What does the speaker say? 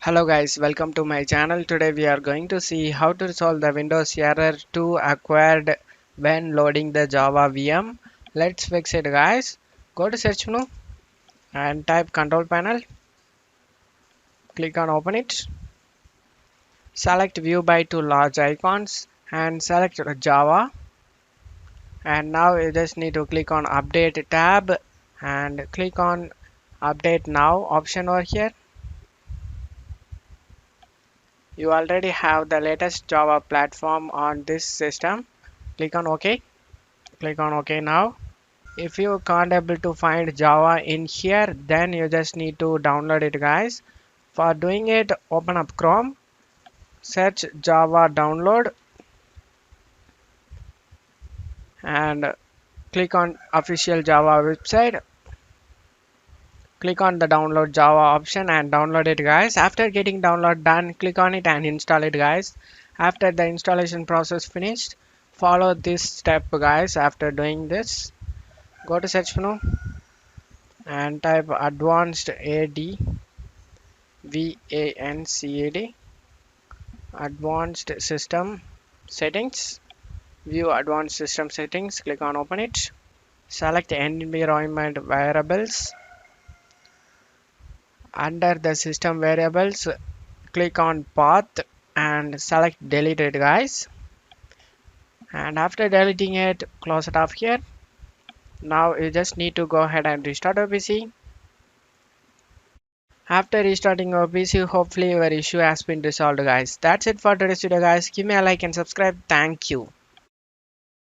Hello guys, welcome to my channel. Today we are going to see how to solve the Windows error 2 acquired when loading the Java VM. Let's fix it guys. Go to search menu and type control panel. Click on open it. Select view by two large icons and select Java. And now you just need to click on update tab and click on update now option over here. You already have the latest Java platform on this system. Click on OK. Click on OK now. If you can't able to find Java in here, then you just need to download it guys. For doing it, open up Chrome, search Java download and click on official Java website. Click on the download Java option and download it guys. After getting download done, click on it and install it guys. After the installation process finished, follow this step guys. After doing this, go to search menu and type advanced VANCAD advanced system settings. View advanced system settings. Click on open it. Select environment variables. Under the system variables, click on path and select delete it guys. And after deleting it, close it off here. Now you just need to go ahead and restart your PC. After restarting your PC, hopefully your issue has been resolved guys. That's it for today's video guys. Give me a like and subscribe. Thank you.